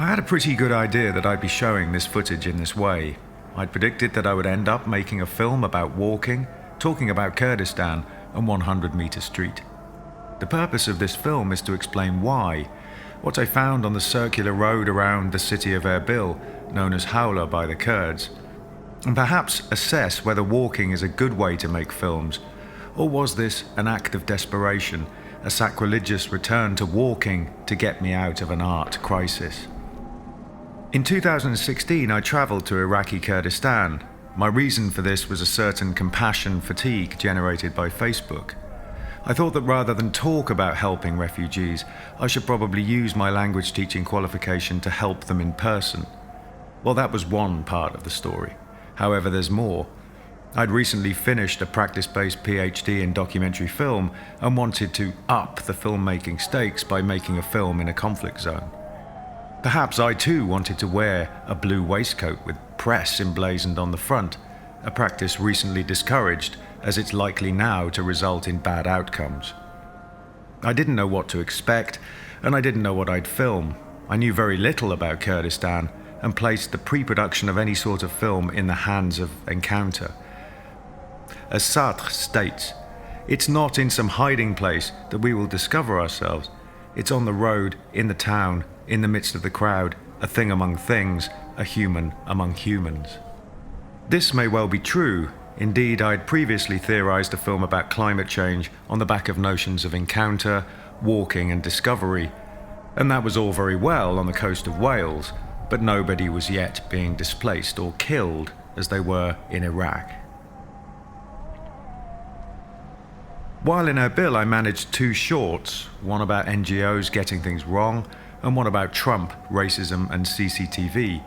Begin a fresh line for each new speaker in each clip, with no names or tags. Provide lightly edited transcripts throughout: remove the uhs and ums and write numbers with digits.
I had a pretty good idea that I'd be showing this footage in this way. I'd predicted that I would end up making a film about walking, talking about Kurdistan and 100 Metre Street. The purpose of this film is to explain why, what I found on the circular road around the city of Erbil, known as Hawla by the Kurds, and perhaps assess whether walking is a good way to make films, or was this an act of desperation, a sacrilegious return to walking to get me out of an art crisis. In 2016, I travelled to Iraqi Kurdistan. My reason for this was a certain compassion fatigue generated by Facebook. I thought that rather than talk about helping refugees, I should probably use my language teaching qualification to help them in person. Well, that was one part of the story. However, there's more. I'd recently finished a practice-based PhD in documentary film and wanted to up the filmmaking stakes by making a film in a conflict zone. Perhaps I too wanted to wear a blue waistcoat with press emblazoned on the front, a practice recently discouraged as it's likely now to result in bad outcomes. I didn't know what to expect, and I didn't know what I'd film. I knew very little about Kurdistan and placed the pre-production of any sort of film in the hands of Encounter. As Sartre states, it's not in some hiding place that we will discover ourselves. It's on the road, in the town, in the midst of the crowd, a thing among things, a human among humans. This may well be true. Indeed, I'd previously theorized a film about climate change on the back of notions of encounter, walking and discovery, and that was all very well on the coast of Wales, but nobody was yet being displaced or killed as they were in Iraq. While in Erbil, I managed two shorts, one about NGOs getting things wrong, and one about Trump, racism and CCTV.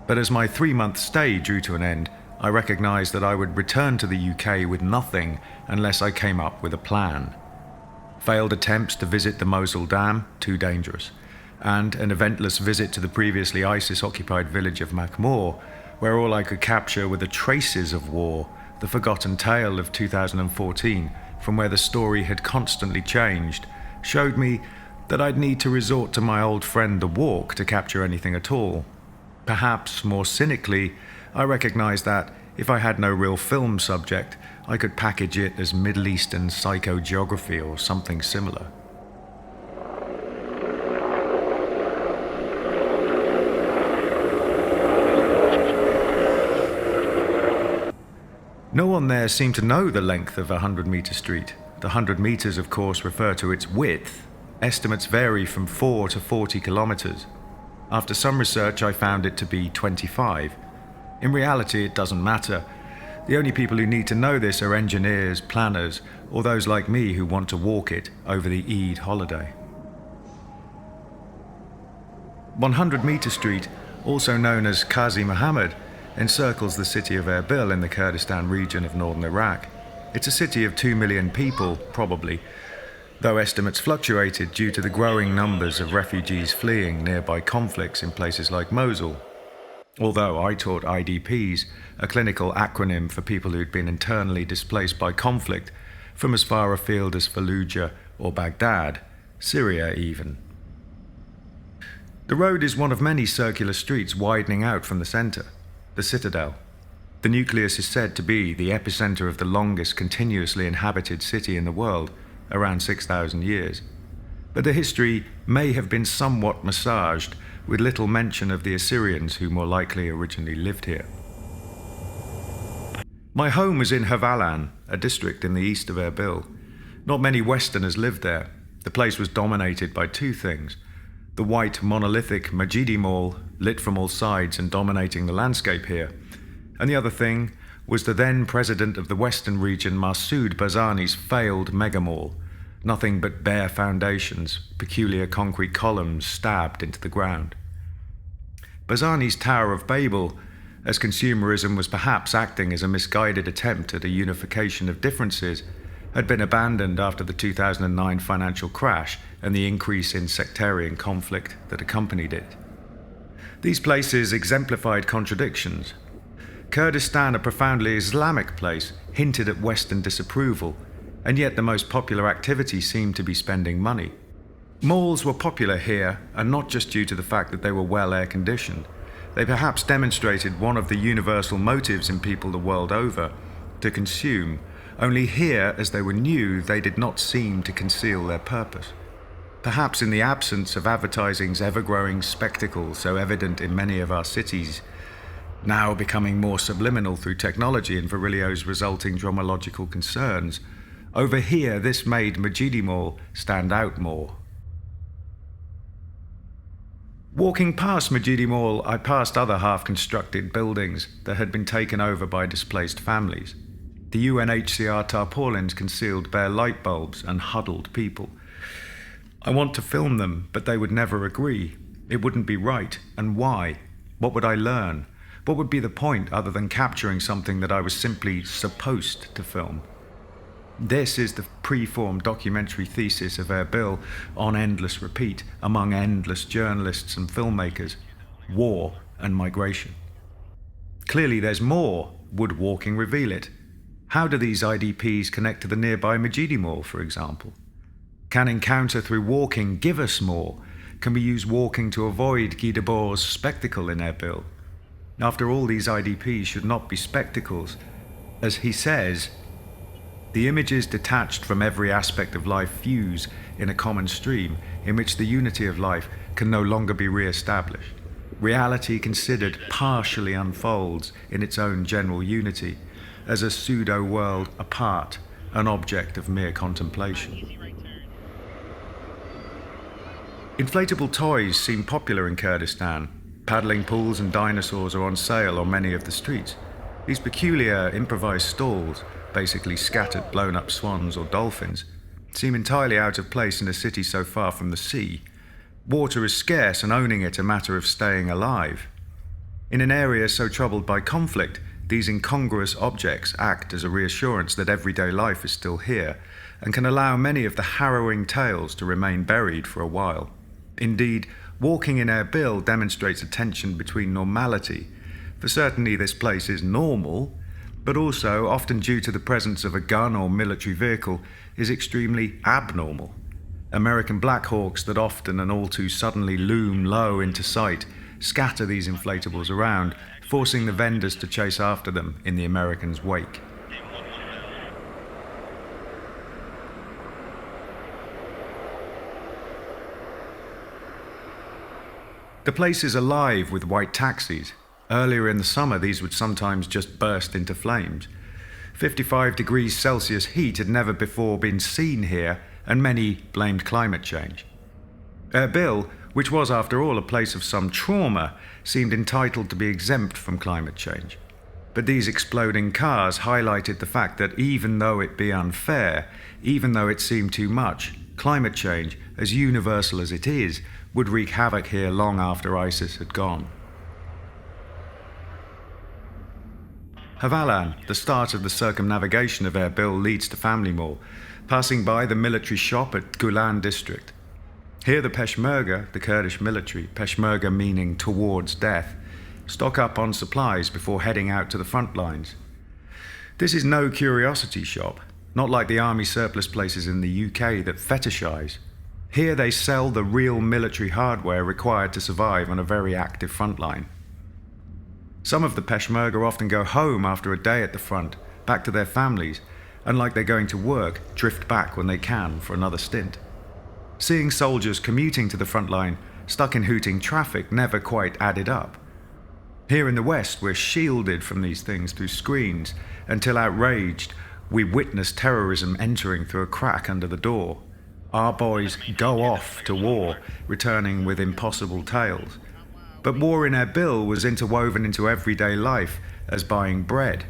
But as my 3-month stay drew to an end, I recognized that I would return to the UK with nothing unless I came up with a plan. Failed attempts to visit the Mosul Dam, too dangerous, and an eventless visit to the previously ISIS-occupied village of Makmur, where all I could capture were the traces of war, the forgotten tale of 2014, from where the story had constantly changed, showed me that I'd need to resort to my old friend the walk to capture anything at all. Perhaps more cynically, I recognized that if I had no real film subject, I could package it as Middle Eastern psychogeography or something similar. No one there seemed to know the length of 100 Metre Street. The 100 metres, of course, refer to its width. Estimates vary from 4 to 40 kilometres. After some research, I found it to be 25. In reality, it doesn't matter. The only people who need to know this are engineers, planners, or those like me who want to walk it over the Eid holiday. 100 Metre Street, also known as Qazi Muhammad, encircles the city of Erbil in the Kurdistan region of northern Iraq. It's a city of 2 million people, probably, though estimates fluctuated due to the growing numbers of refugees fleeing nearby conflicts in places like Mosul. Although I taught IDPs, a clinical acronym for people who'd been internally displaced by conflict from as far afield as Fallujah or Baghdad, Syria even. The road is one of many circular streets widening out from the centre, the citadel. The nucleus is said to be the epicenter of the longest continuously inhabited city in the world, around 6,000 years. But the history may have been somewhat massaged, with little mention of the Assyrians who more likely originally lived here. My home was in Havalan, a district in the east of Erbil. Not many Westerners lived there. The place was dominated by two things: the white monolithic Majidi Mall, lit from all sides and dominating the landscape here, and the other thing was the then president of the Western region, Masoud Barzani's failed megamall. Nothing but bare foundations, peculiar concrete columns stabbed into the ground. Barzani's Tower of Babel, as consumerism was perhaps acting as a misguided attempt at a unification of differences, had been abandoned after the 2009 financial crash and the increase in sectarian conflict that accompanied it. These places exemplified contradictions. Kurdistan, a profoundly Islamic place, hinted at Western disapproval, and yet the most popular activity seemed to be spending money. Malls were popular here, and not just due to the fact that they were well air-conditioned. They perhaps demonstrated one of the universal motives in people the world over, to consume. Only here, as they were new, they did not seem to conceal their purpose. Perhaps in the absence of advertising's ever-growing spectacle so evident in many of our cities, now becoming more subliminal through technology and Virilio's resulting dromological concerns, over here this made Mejidi Mall stand out more. Walking past Mejidi Mall, I passed other half-constructed buildings that had been taken over by displaced families. The UNHCR tarpaulins concealed bare light bulbs and huddled people. I want to film them, but they would never agree. It wouldn't be right. And why? What would I learn? What would be the point other than capturing something that I was simply supposed to film? This is the preformed documentary thesis of Erbil on endless repeat among endless journalists and filmmakers: war and migration. Clearly there's more. Would walking reveal it? How do these IDPs connect to the nearby Mejidi Mall, for example? Can encounter through walking give us more? Can we use walking to avoid Guy Debord's spectacle in Erbil? After all, these IDPs should not be spectacles. As he says, the images detached from every aspect of life fuse in a common stream in which the unity of life can no longer be re-established. Reality considered partially unfolds in its own general unity as a pseudo-world apart, an object of mere contemplation. Inflatable toys seem popular in Kurdistan. Paddling pools and dinosaurs are on sale on many of the streets. These peculiar improvised stalls, basically scattered blown-up swans or dolphins, seem entirely out of place in a city so far from the sea. Water is scarce and owning it a matter of staying alive. In an area so troubled by conflict, these incongruous objects act as a reassurance that everyday life is still here and can allow many of the harrowing tales to remain buried for a while. Indeed, walking in Erbil demonstrates a tension between normality, for certainly this place is normal, but also, often due to the presence of a gun or military vehicle, is extremely abnormal. American Black Hawks that often and all too suddenly loom low into sight scatter these inflatables around, forcing the vendors to chase after them in the Americans' wake. The place is alive with white taxis. Earlier in the summer, these would sometimes just burst into flames. 55 degrees Celsius heat had never before been seen here, and many blamed climate change. Erbil, which was after all a place of some trauma, seemed entitled to be exempt from climate change. But these exploding cars highlighted the fact that even though it be unfair, even though it seemed too much, climate change, as universal as it is, would wreak havoc here long after ISIS had gone. Havalan, the start of the circumnavigation of Erbil, leads to Family Mall, passing by the military shop at Gulan district. Here the Peshmerga, the Kurdish military, Peshmerga meaning towards death, stock up on supplies before heading out to the front lines. This is no curiosity shop, not like the army surplus places in the UK that fetishize. Here they sell the real military hardware required to survive on a very active front line. Some of the Peshmerga often go home after a day at the front, back to their families, and like they're going to work, drift back when they can for another stint. Seeing soldiers commuting to the front line, stuck in hooting traffic, never quite added up. Here in the West, we're shielded from these things through screens, until outraged, we witness terrorism entering through a crack under the door. Our boys go off to war, returning with impossible tales. But war in Erbil was interwoven into everyday life as buying bread.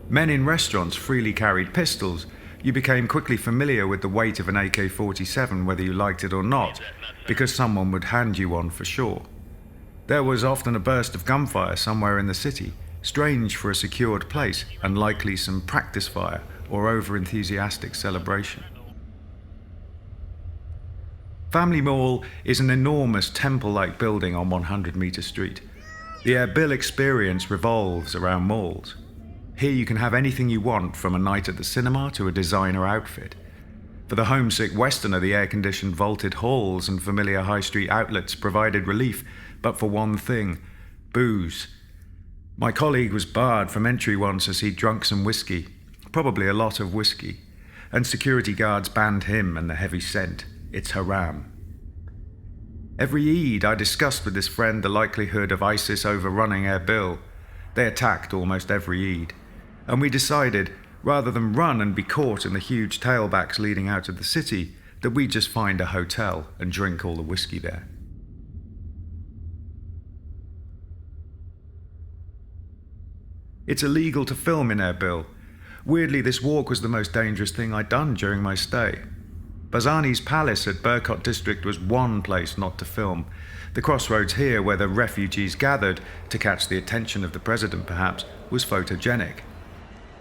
Men in restaurants freely carried pistols. You became quickly familiar with the weight of an AK-47 whether you liked it or not, because someone would hand you one for sure. There was often a burst of gunfire somewhere in the city, strange for a secured place, and likely some practice fire or over-enthusiastic celebration. Family Mall is an enormous temple-like building on 100 Metre Street. The Erbil experience revolves around malls. Here you can have anything you want, from a night at the cinema to a designer outfit. For the homesick Westerner, the air-conditioned vaulted halls and familiar high street outlets provided relief, but for one thing: booze. My colleague was barred from entry once as he'd drunk some whiskey, probably a lot of whiskey, and security guards banned him and the heavy scent. It's haram. Every Eid, I discussed with this friend the likelihood of ISIS overrunning Erbil. They attacked almost every Eid, and we decided, rather than run and be caught in the huge tailbacks leading out of the city, that we'd just find a hotel and drink all the whiskey there. It's illegal to film in Erbil. Weirdly, this walk was the most dangerous thing I'd done during my stay. Barzani's palace at Burkot district was one place not to film. The crossroads here, where the refugees gathered, to catch the attention of the president perhaps, was photogenic.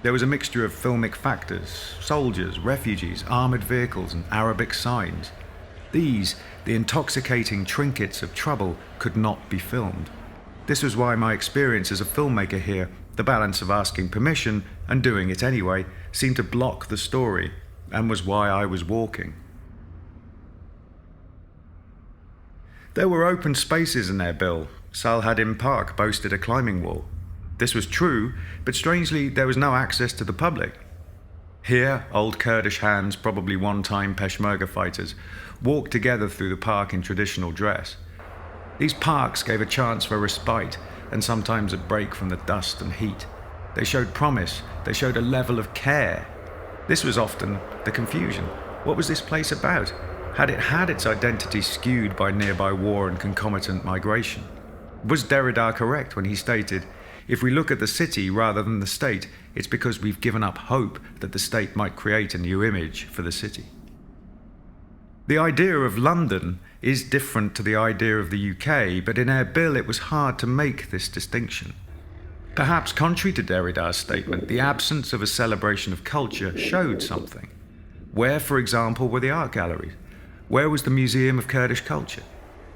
There was a mixture of filmic factors: soldiers, refugees, armoured vehicles, and Arabic signs. These, the intoxicating trinkets of trouble, could not be filmed. This was why my experience as a filmmaker here, the balance of asking permission and doing it anyway, seemed to block the story, and was why I was walking. There were open spaces in Erbil. Salhadim Park boasted a climbing wall. This was true, but strangely there was no access to the public. Here, old Kurdish hands, probably one-time Peshmerga fighters, walked together through the park in traditional dress. These parks gave a chance for respite, and sometimes a break from the dust and heat. They showed promise, they showed a level of care. This was often the confusion. What was this place about? Had it had its identity skewed by nearby war and concomitant migration? Was Derrida correct when he stated, "If we look at the city rather than the state, it's because we've given up hope that the state might create a new image for the city"? The idea of London is different to the idea of the UK, but in Erbil it was hard to make this distinction. Perhaps contrary to Derrida's statement, the absence of a celebration of culture showed something. Where, for example, were the art galleries? Where was the Museum of Kurdish Culture?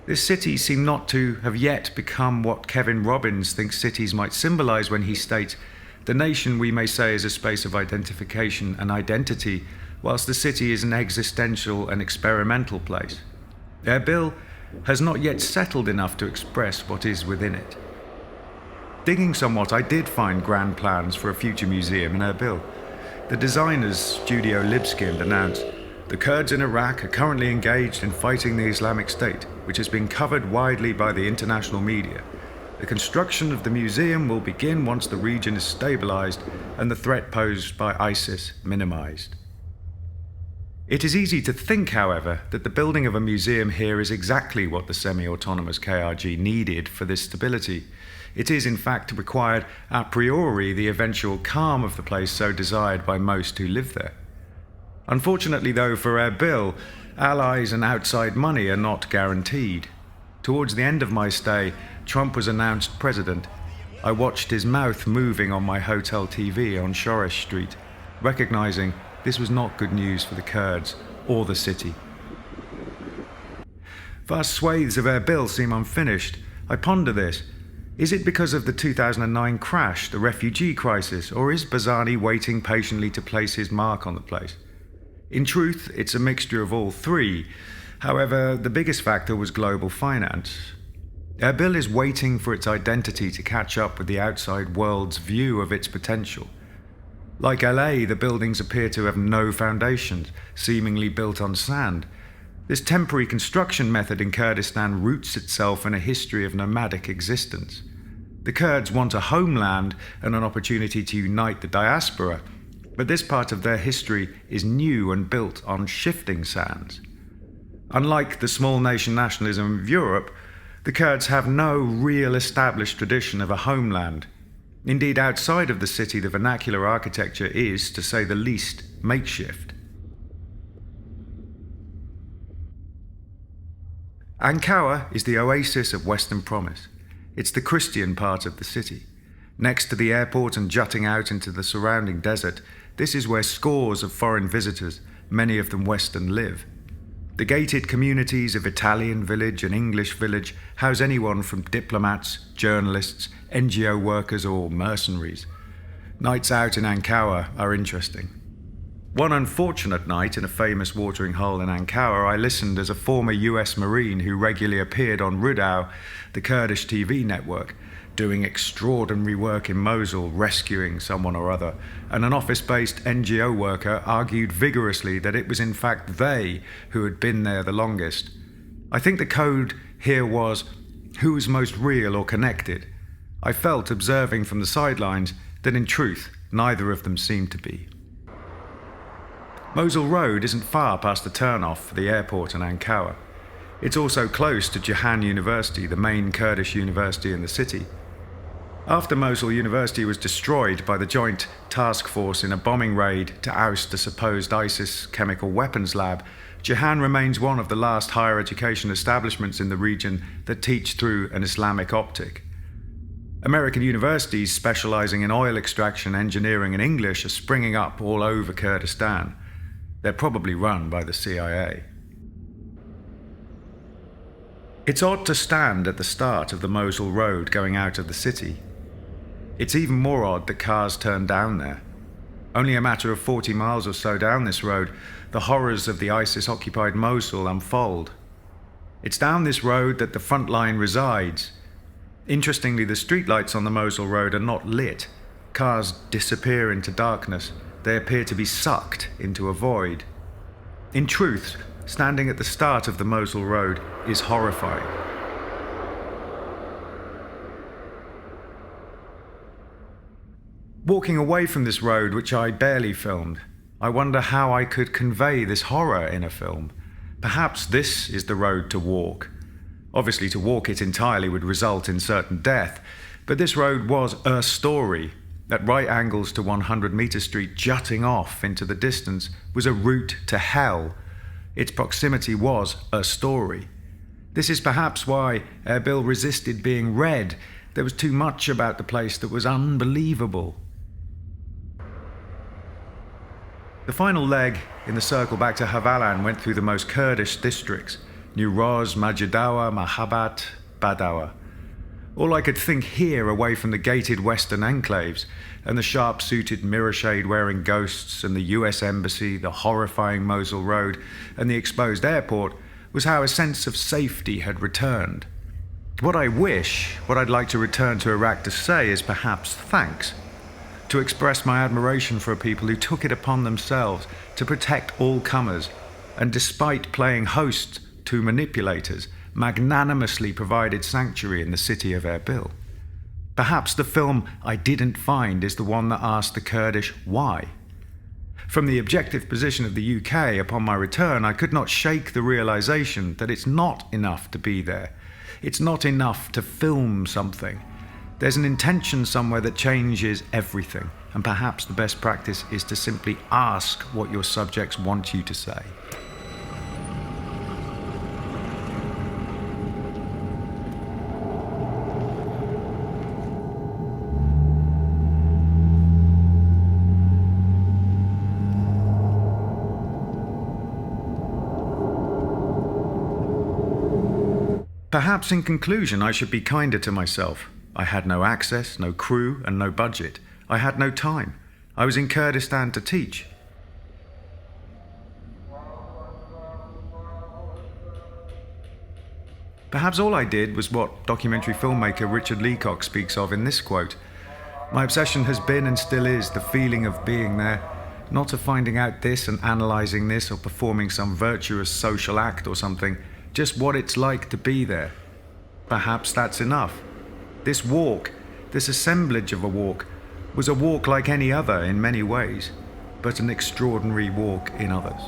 This city seemed not to have yet become what Kevin Robbins thinks cities might symbolize when he states, "The nation, we may say, is a space of identification and identity, whilst the city is an existential and experimental place." Erbil has not yet settled enough to express what is within it. Digging somewhat, I did find grand plans for a future museum in Erbil. The designer's Studio Libskind announced, "The Kurds in Iraq are currently engaged in fighting the Islamic State, which has been covered widely by the international media. The construction of the museum will begin once the region is stabilized and the threat posed by ISIS minimized." It is easy to think, however, that the building of a museum here is exactly what the semi-autonomous KRG needed for this stability. It is, in fact, required a priori the eventual calm of the place so desired by most who live there. Unfortunately, though, for Erbil, allies and outside money are not guaranteed. Towards the end of my stay, Trump was announced president. I watched his mouth moving on my hotel TV on Metre Street, recognizing this was not good news for the Kurds or the city. Vast swathes of Erbil seem unfinished. I ponder this. Is it because of the 2009 crash, the refugee crisis, or is Barzani waiting patiently to place his mark on the place? In truth, it's a mixture of all three. However, the biggest factor was global finance. Erbil is waiting for its identity to catch up with the outside world's view of its potential. Like LA, the buildings appear to have no foundations, seemingly built on sand. This temporary construction method in Kurdistan roots itself in a history of nomadic existence. The Kurds want a homeland and an opportunity to unite the diaspora, but this part of their history is new and built on shifting sands. Unlike the small nation nationalism of Europe, the Kurds have no real established tradition of a homeland. Indeed, outside of the city, the vernacular architecture is, to say the least, makeshift. Ankawa is the oasis of Western promise. It's the Christian part of the city. Next to the airport and jutting out into the surrounding desert, this is where scores of foreign visitors, many of them Western, live. The gated communities of Italian Village and English Village house anyone from diplomats, journalists, NGO workers or mercenaries. Nights out in Ankawa are interesting. One unfortunate night in a famous watering hole in Ankara, I listened as a former US Marine who regularly appeared on Rudau, the Kurdish TV network, doing extraordinary work in Mosul, rescuing someone or other, and an office-based NGO worker argued vigorously that it was in fact they who had been there the longest. I think the code here was, who was most real or connected? I felt, observing from the sidelines, that in truth, neither of them seemed to be. Mosul Road isn't far past the turnoff for the airport in Ankara. It's also close to Cihan University, the main Kurdish university in the city. After Mosul University was destroyed by the Joint Task Force in a bombing raid to oust a supposed ISIS chemical weapons lab, Cihan remains one of the last higher education establishments in the region that teach through an Islamic optic. American universities specializing in oil extraction, engineering, and English are springing up all over Kurdistan. They're probably run by the CIA. It's odd to stand at the start of the Mosul Road going out of the city. It's even more odd that cars turn down there. Only a matter of 40 miles or so down this road, the horrors of the ISIS-occupied Mosul unfold. It's down this road that the front line resides. Interestingly, the streetlights on the Mosul Road are not lit. Cars disappear into darkness. They appear to be sucked into a void. In truth, standing at the start of the Mosul Road is horrifying. Walking away from this road, which I barely filmed, I wonder how I could convey this horror in a film. Perhaps this is the road to walk. Obviously, to walk it entirely would result in certain death, but this road was a story. At right angles to 100 Metre Street, jutting off into the distance, was a route to hell. Its proximity was a story. This is perhaps why Erbil resisted being read. There was too much about the place that was unbelievable. The final leg in the circle back to Havalan went through the most Kurdish districts: New Roz, Majidawa, Mahabat, Badawa. All I could think here, away from the gated western enclaves and the sharp-suited mirror-shade-wearing ghosts and the US Embassy, the horrifying Mosul Road and the exposed airport, was how a sense of safety had returned. What I'd like to return to Iraq to say is perhaps thanks. To express my admiration for a people who took it upon themselves to protect all comers, and despite playing host to manipulators, magnanimously provided sanctuary in the city of Erbil. Perhaps the film I didn't find is the one that asked the Kurdish why. From the objective position of the UK upon my return, I could not shake the realization that it's not enough to be there. It's not enough to film something. There's an intention somewhere that changes everything, and perhaps the best practice is to simply ask what your subjects want you to say. Perhaps in conclusion, I should be kinder to myself. I had no access, no crew, and no budget. I had no time. I was in Kurdistan to teach. Perhaps all I did was what documentary filmmaker Richard Leacock speaks of in this quote. My obsession has been and still is the feeling of being there, not of finding out this and analysing this or performing some virtuous social act or something, just what it's like to be there. Perhaps that's enough. This walk, this assemblage of a walk, was a walk like any other in many ways, but an extraordinary walk in others.